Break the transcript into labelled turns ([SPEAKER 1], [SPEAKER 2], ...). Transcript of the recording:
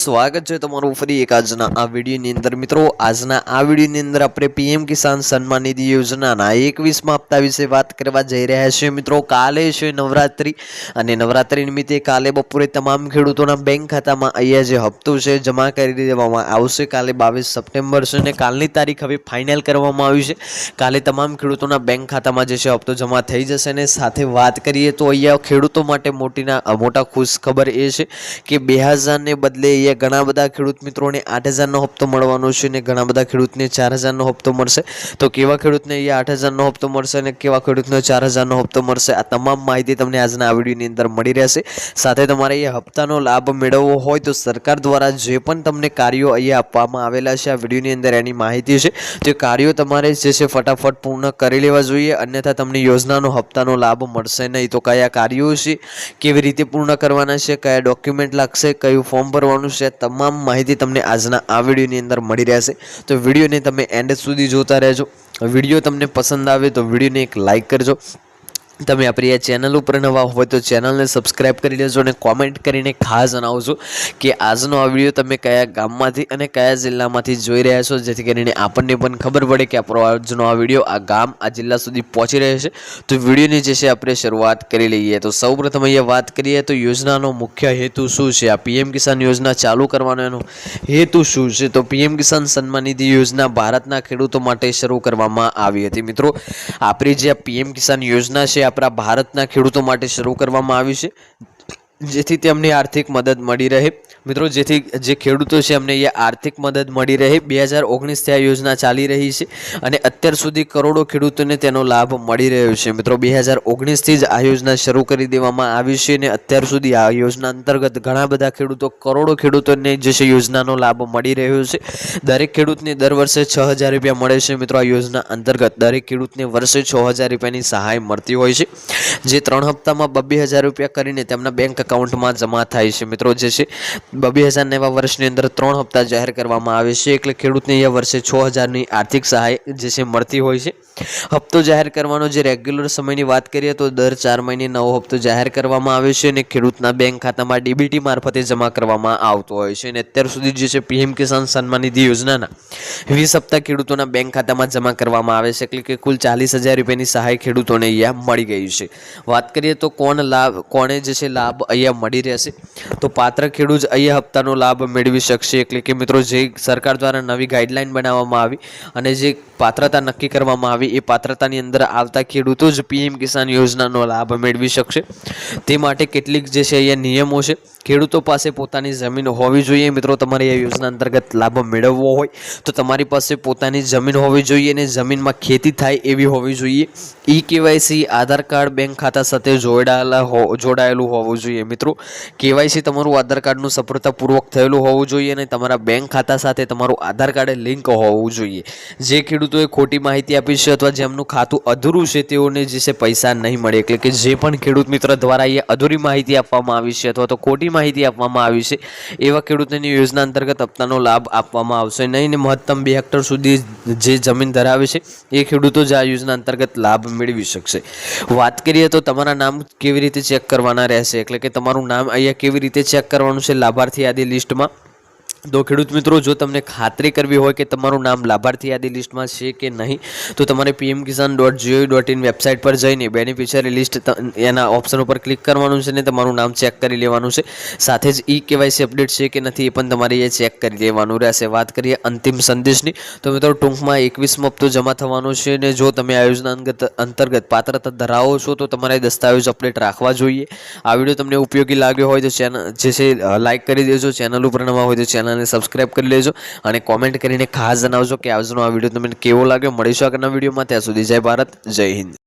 [SPEAKER 1] સ્વાગત છે તમારું ફરી એક આજના આ વિડીયોની અંદર મિત્રો આજના આ વિડીયોની અંદર આપણે પીએમ કિસાન સન્માન નિધિ યોજનાના 21મા હપ્તા વિશે વાત કરવા જઈ રહ્યા છીએ મિત્રો। કાલે છે નવરાત્રી અને નવરાત્રી નિમિત્તે કાલે બપોરે તમામ ખેડૂતોના બેંક ખાતામાં અહીંયા જે હપ્તો છે જમા કરી દેવામાં આવશે। કાલે 22 સપ્ટેમ્બર છે અને કાલની તારીખ હવે ફાઇનલ કરવામાં આવી છે। કાલે તમામ ખેડૂતોના બેંક ખાતામાં જે છે હપ્તો જમા થઈ જશે અને સાથે વાત કરીએ તો અહીંયા ખેડૂતો માટે મોટા ખુશ ખબર એ છે કે 2000 ને બદલે ઘણા બધા ખેડૂત મિત્રોને 8000 નો હપ્તો મળવાનો છે અને ઘણા બધા ખેડૂતને 4000 નો હપ્તો મળશે। તો કેવા ખેડૂતને 8000 નો હપ્તો મળશે અને કેવા ખેડૂતને 4000 નો હપ્તો મળશે આ તમામ માહિતી તમને આજના આ વિડીયોની અંદર મળી રહેશે। સાથે તમારે એ હપ્તાનો લાભ મેળવવો હોય તો સરકાર દ્વારા જે પણ તમને કાર્યો અહીંયા આપવામાં આવેલા છે આ વિડીયોની અંદર એની માહિતી છે। તે કાર્યો તમારે જે છે ફટાફટ પૂર્ણ કરી લેવા જોઈએ, અન્યથા તમને યોજનાનો હપ્તાનો લાભ મળશે નહીં। તો કયા કાર્યો છે, કેવી રીતે પૂર્ણ કરવાના છે, કયા ડોક્યુમેન્ટ લાગશે, કયું ફોર્મ ભરવાનું છે, તમામ માહિતી તમને આજના આ વિડીયોની અંદર મળી રહેશે। તો વિડીયોને તમે એન્ડ સુધી જોતા રહેજો। વિડીયો તમને પસંદ આવે તો વિડીયોને એક લાઈક કરજો। તમે આપણી આ ચેનલ ઉપર નવા હોય તો ચેનલને સબસ્ક્રાઇબ કરી લેજો અને કોમેન્ટ કરીને ખાસ જણાવજો કે આજનો આ વિડીયો તમે કયા ગામમાંથી અને કયા જિલ્લામાંથી જોઈ રહ્યા છો, જેથી કરીને આપણને પણ ખબર પડે કે આપણો આજનો આ વિડીયો આ ગામ આ જિલ્લા સુધી પહોંચી રહ્યો છે। તો વિડીયોની જે છે આપણે શરૂઆત કરી લઈએ। તો સૌપ્રથમ અહીંયા વાત કરીએ તો યોજનાનો મુખ્ય હેતુ શું છે, આ પીએમ કિસાન યોજના ચાલુ કરવાનો એનો હેતુ શું છે। તો પીએમ કિસાન સન્માન નિધિ યોજના ભારતના ખેડૂતો માટે શરૂ કરવામાં આવી હતી। મિત્રો આપણી જે પીએમ કિસાન યોજના છે આપણા ભારતના ખેડૂતો માટે શરૂ કરવામાં આવી છે, જેથી તેમને આર્થિક મદદ મળી રહે। મિત્રો જેથી જે ખેડૂતો છે એમને એ આર્થિક મદદ મળી રહે। 2019થી આ યોજના ચાલી રહી છે અને અત્યાર સુધી કરોડો ખેડૂતોને તેનો લાભ મળી રહ્યો છે। મિત્રો 2019થી જ આ યોજના શરૂ કરી દેવામાં આવી છે અને અત્યાર સુધી આ યોજના અંતર્ગત ઘણા બધા ખેડૂતો કરોડો ખેડૂતોને જે છે યોજનાનો લાભ મળી રહ્યો છે। દરેક ખેડૂતને દર વર્ષે 6000 રૂપિયા મળે છે। મિત્રો આ યોજના અંતર્ગત દરેક ખેડૂતને વર્ષે 6000 રૂપિયાની સહાય મળતી હોય છે, જે 3 હપ્તામાં 2000 રૂપિયા કરીને તેમના બેંક એકાઉન્ટમાં જમા થાય છે। મિત્રો જે છે 2000 નેવા વર્ષની અંદર 3 હપ્તા જાહેર કરવામાં આવે છે, એટલે ખેડૂતને એ વર્ષે 6000ની આર્થિક સહાય જે છે મળતી હોય છે। હપ્તો જાહેર કરવાનો જે રેગ્યુલર સમયની વાત કરીએ તો દર 4 મહિને નવો હપ્તો જાહેર કરવામાં આવે છે અને ખેડૂતના બેંક ખાતામાં ડીબીટી મારફતે જમા કરવામાં આવતો હોય છે। અને અત્યાર સુધી જે છે પીએમ કિસાન સન્માન નિધિ યોજનાના 20 હપ્તા ખેડૂતોના બેંક ખાતામાં જમા કરવામાં આવે છે, એટલે કે કુલ 40000 રૂપિયાની સહાય ખેડૂતોને અહીંયા મળી ગઈ છે। વાત કરીએ તો કોને જે છે લાભ અહીંયા મળી રહેશે, તો પાત્ર ખેડૂત અહીંયા હપ્તાનો લાભ મેળવી શકશે। એટલે કે મિત્રો જે સરકાર દ્વારા નવી ગાઈડલાઈન બનાવવામાં આવી અને જે પાત્રતા નક્કી કરવામાં આવી એ પાત્રતાની અંદર આવતા ખેડૂતો જ પીએમ કિસાન યોજનાનો લાભ મેળવી શકશે। તે માટે કેટલીક જે છે અહીંયા નિયમો છે। ખેડૂતો પાસે પોતાની જમીન હોવી જોઈએ। મિત્રો તમારે આ યોજના અંતર્ગત લાભ મેળવવો હોય તો તમારી પાસે પોતાની જમીન હોવી જોઈએ અને જમીનમાં ખેતી થાય એવી હોવી જોઈએ। કેવાયસી આધાર કાર્ડ બેંક ખાતા સાથે જોડાયેલું હોવું જોઈએ। મિત્રો કેવાયસી તમારું આધાર કાર્ડનું સફળતાપૂર્વક થયેલું હોવું જોઈએ અને તમારા બેંક ખાતા સાથે તમારું આધાર કાર્ડ લિંક હોવું જોઈએ। જે ખેડૂતોએ ખોટી માહિતી આપી છે અથવા જેમનું ખાતું અધૂરું છે તેઓને જે છે પૈસા નહીં મળે। એટલે કે જે પણ ખેડૂત મિત્ર દ્વારા એ અધૂરી માહિતી આપવામાં આવી છે અથવા તો ખોટી માહિતી આપવામાં આવી છે એવા ખેડૂતોની યોજના અંતર્ગત હપ્તાનો લાભ આપવામાં આવશે નહીં। મહત્તમ 2 હેક્ટર સુધી જે જમીન ધરાવે છે એ ખેડૂતો જ આ યોજના અંતર્ગત લાભ મેળવી શકશે। વાત કરીએ તો તમારા નામ કેવી રીતે ચેક કરવાના રહેશે, એટલે કે તમારું નામ અહીંયા કેવી રીતે ચેક કરવાનું છે લાભાર્થી યાદી લિસ્ટમાં। તો ખેડૂત મિત્રો જો તમને ખાતરી કરવી હોય કે તમારું નામ લાભાર્થી યાદી લિસ્ટમાં છે કે નહીં તો તમારે pmkisan.gov.in વેબસાઇટ પર જઈને બેનિફિશિયરી લિસ્ટ એના ઓપ્શન ઉપર ક્લિક કરવાનું છે અને તમારું નામ ચેક કરી લેવાનું છે। સાથે જ કેવાયસી અપડેટ છે કે નથી એ પણ તમારે એ ચેક કરી લેવાનું રહેશે। વાત કરીએ અંતિમ સંદેશની તો મિત્રો ટૂંકમાં 21મો હપ્તો જમા થવાનો છે અને જો તમે આ યોજના અંતર્ગત પાત્રતા ધરાવો છો તો તમારે દસ્તાવેજ અપડેટ રાખવા જોઈએ। આ વિડીયો તમને ઉપયોગી લાગ્યો હોય તો ચેનલ જે છે લાઇક કરી દેજો। ચેનલ ઉપર નવા હોય તો ચેનલને સબસ્ક્રાઇબ કરી લેજો અને કોમેન્ટ કરીને ખાસ જણાવજો કે આજનો આ વિડીયો તમને કેવો લાગ્યો। મળીશું આગળના વિડીયોમાં, ત્યાં સુધી જય ભારત, જય હિન્દ।